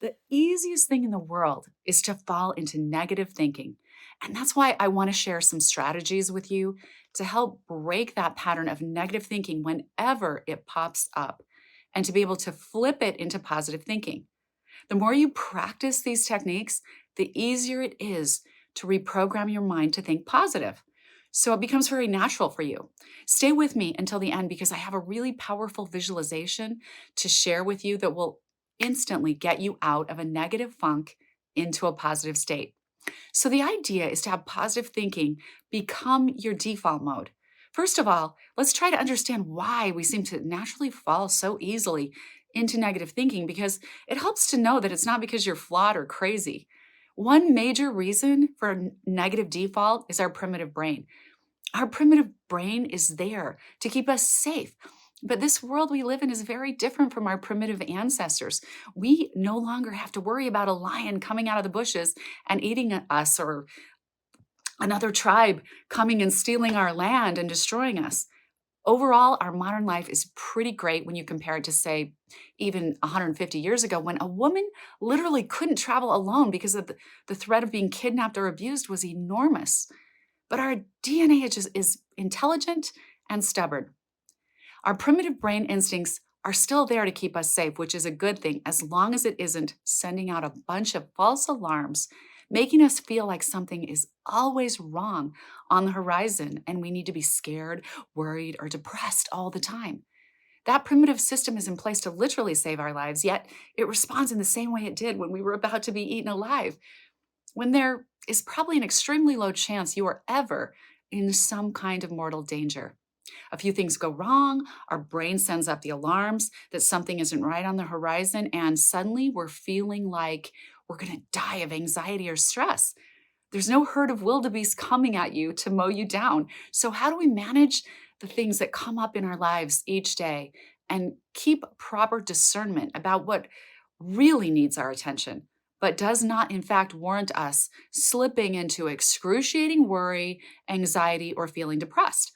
The easiest thing in the world is to fall into negative thinking. And that's why I want to share some strategies with you to help break that pattern of negative thinking whenever it pops up and to be able to flip it into positive thinking. The more you practice these techniques, the easier it is to reprogram your mind to think positive. So it becomes very natural for you. Stay with me until the end because I have a really powerful visualization to share with you that will instantly get you out of a negative funk into a positive state. So the idea is to have positive thinking become your default mode. First of all, let's try to understand why we seem to naturally fall so easily into negative thinking because it helps to know that it's not because you're flawed or crazy. One major reason for a negative default is our primitive brain. Our primitive brain is there to keep us safe. But this world we live in is very different from our primitive ancestors. We no longer have to worry about a lion coming out of the bushes and eating us or another tribe coming and stealing our land and destroying us. Overall, our modern life is pretty great when you compare it to, say, even 150 years ago when a woman literally couldn't travel alone because of the threat of being kidnapped or abused was enormous. But our DNA is intelligent and stubborn. Our primitive brain instincts are still there to keep us safe, which is a good thing as long as it isn't sending out a bunch of false alarms, making us feel like something is always wrong on the horizon and we need to be scared, worried, or depressed all the time. That primitive system is in place to literally save our lives, yet it responds in the same way it did when we were about to be eaten alive, when there is probably an extremely low chance you are ever in some kind of mortal danger. A few things go wrong, our brain sends up the alarms that something isn't right on the horizon, and suddenly we're feeling like we're going to die of anxiety or stress. There's no herd of wildebeest coming at you to mow you down. So, how do we manage the things that come up in our lives each day and keep proper discernment about what really needs our attention, but does not, in fact, warrant us slipping into excruciating worry, anxiety, or feeling depressed?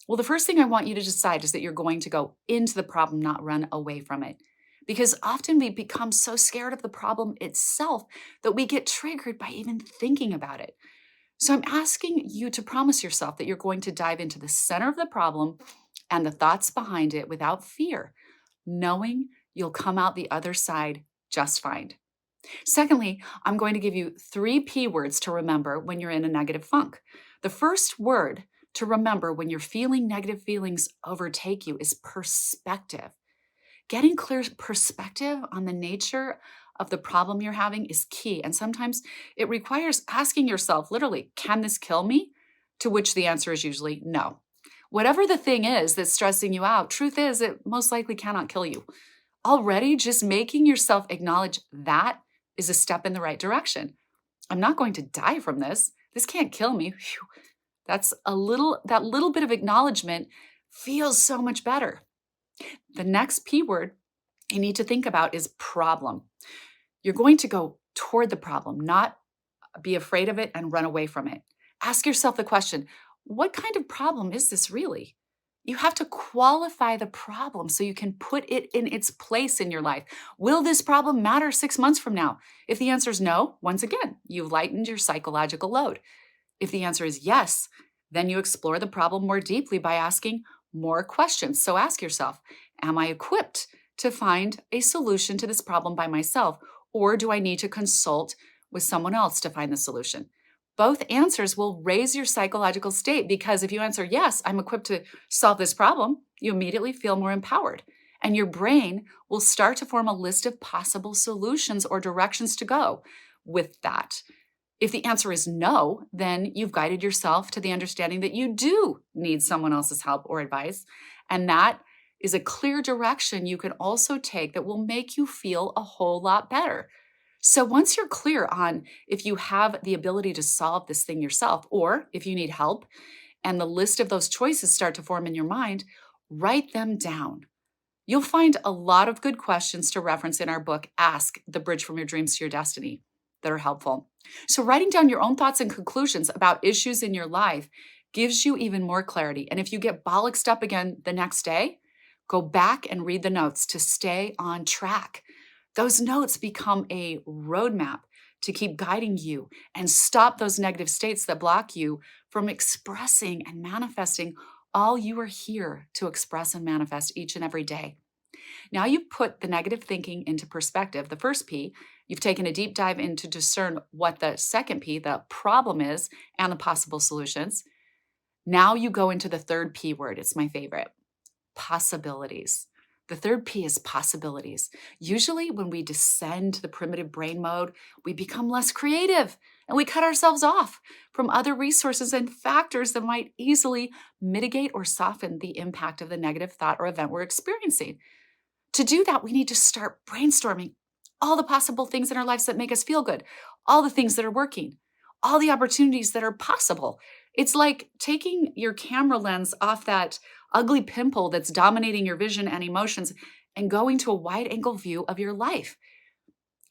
Well, the first thing I want you to decide is that you're going to go into the problem, not run away from it. Because often we become so scared of the problem itself that we get triggered by even thinking about it. So I'm asking you to promise yourself that you're going to dive into the center of the problem and the thoughts behind it without fear, knowing you'll come out the other side just fine. Secondly, I'm going to give you 3 P words to remember when you're in a negative funk. The first word to remember when you're feeling negative feelings overtake you is perspective. Getting clear perspective on the nature of the problem you're having is key. And sometimes it requires asking yourself, literally, can this kill me? To which the answer is usually no. Whatever the thing is that's stressing you out, truth is, it most likely cannot kill you. Already, just making yourself acknowledge that is a step in the right direction. I'm not going to die from this. This can't kill me. Phew. That little bit of acknowledgement feels so much better. The next P word you need to think about is problem. You're going to go toward the problem, not be afraid of it and run away from it. Ask yourself the question, what kind of problem is this really? You have to qualify the problem so you can put it in its place in your life. Will this problem matter 6 months from now? If the answer is no, once again, you've lightened your psychological load. If the answer is yes, then you explore the problem more deeply by asking more questions. So ask yourself, am I equipped to find a solution to this problem by myself? Or do I need to consult with someone else to find the solution? Both answers will raise your psychological state because if you answer, yes, I'm equipped to solve this problem, you immediately feel more empowered. And your brain will start to form a list of possible solutions or directions to go with that. If the answer is no, then you've guided yourself to the understanding that you do need someone else's help or advice. And that is a clear direction you can also take that will make you feel a whole lot better. So once you're clear on if you have the ability to solve this thing yourself, or if you need help, and the list of those choices start to form in your mind, write them down. You'll find a lot of good questions to reference in our book, Ask the Bridge from Your Dreams to Your Destiny, that are helpful. So writing down your own thoughts and conclusions about issues in your life gives you even more clarity. And if you get bollocksed up again the next day, go back and read the notes to stay on track. Those notes become a roadmap to keep guiding you and stop those negative states that block you from expressing and manifesting all you are here to express and manifest each and every day. Now you've put the negative thinking into perspective, the first P. You've taken a deep dive into discern what the second P, the problem is, and the possible solutions. Now you go into the third P word. It's my favorite, possibilities. The third P is possibilities. Usually, when we descend to the primitive brain mode, we become less creative and we cut ourselves off from other resources and factors that might easily mitigate or soften the impact of the negative thought or event we're experiencing. To do that, we need to start brainstorming all the possible things in our lives that make us feel good, all the things that are working, all the opportunities that are possible. It's like taking your camera lens off that ugly pimple that's dominating your vision and emotions and going to a wide angle view of your life.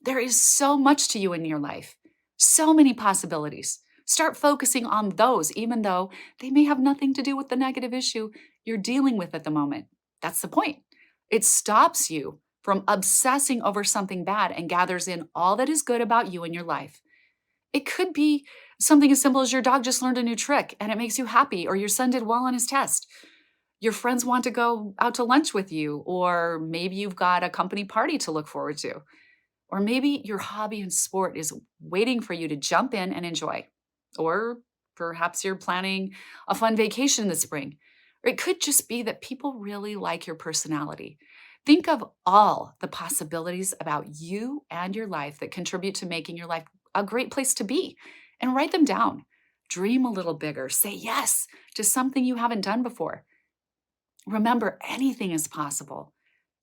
There is so much to you in your life, so many possibilities. Start focusing on those, even though they may have nothing to do with the negative issue you're dealing with at the moment. That's the point. It stops you from obsessing over something bad and gathers in all that is good about you and your life. It could be something as simple as your dog just learned a new trick and it makes you happy, or your son did well on his test. Your friends want to go out to lunch with you, or maybe you've got a company party to look forward to. Or maybe your hobby and sport is waiting for you to jump in and enjoy. Or perhaps you're planning a fun vacation this spring. Or it could just be that people really like your personality. Think of all the possibilities about you and your life that contribute to making your life a great place to be, and write them down. Dream a little bigger. Say yes to something you haven't done before. Remember, anything is possible.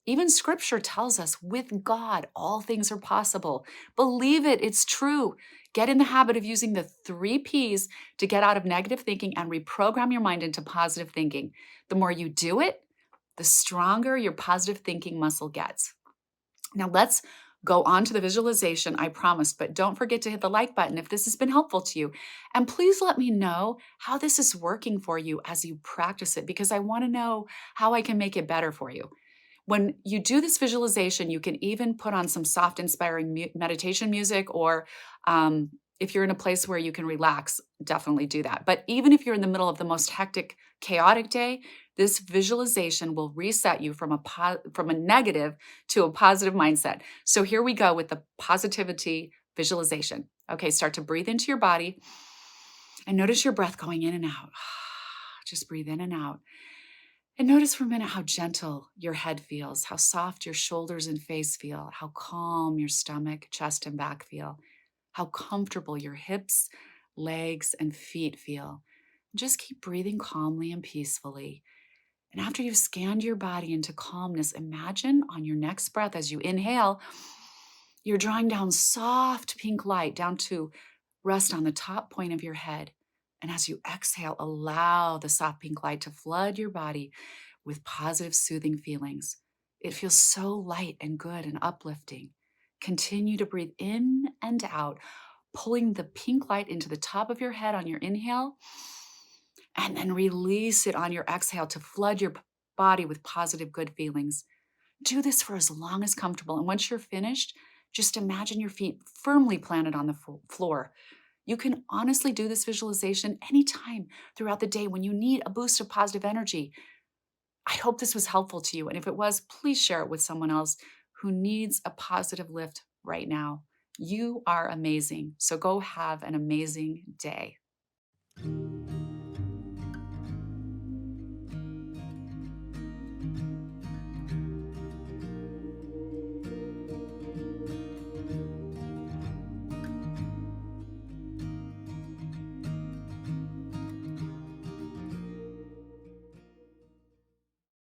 Even scripture tells us with God, all things are possible. Believe it, it's true. Get in the habit of using the three P's to get out of negative thinking and reprogram your mind into positive thinking. The more you do it, the stronger your positive thinking muscle gets. Now let's go on to the visualization, I promised, but don't forget to hit the like button if this has been helpful to you. And please let me know how this is working for you as you practice it, because I want to know how I can make it better for you. When you do this visualization, you can even put on some soft, inspiring meditation music, or if you're in a place where you can relax, definitely do that. But even if you're in the middle of the most hectic, chaotic day, this visualization will reset you from a negative to a positive mindset. So here we go with the positivity visualization. Okay, start to breathe into your body and notice your breath going in and out. Just breathe in and out. And notice for a minute how gentle your head feels, how soft your shoulders and face feel, how calm your stomach, chest, and back feel, how comfortable your hips, legs, and feet feel. Just keep breathing calmly and peacefully. And after you've scanned your body into calmness, imagine on your next breath as you inhale, you're drawing down soft pink light down to rest on the top point of your head. And as you exhale, allow the soft pink light to flood your body with positive, soothing feelings. It feels so light and good and uplifting. Continue to breathe in and out, pulling the pink light into the top of your head on your inhale, and then release it on your exhale to flood your body with positive, good feelings. Do this for as long as comfortable. And once you're finished, just imagine your feet firmly planted on the floor. You can honestly do this visualization anytime throughout the day when you need a boost of positive energy. I hope this was helpful to you. And if it was, please share it with someone else who needs a positive lift right now. You are amazing. So go have an amazing day.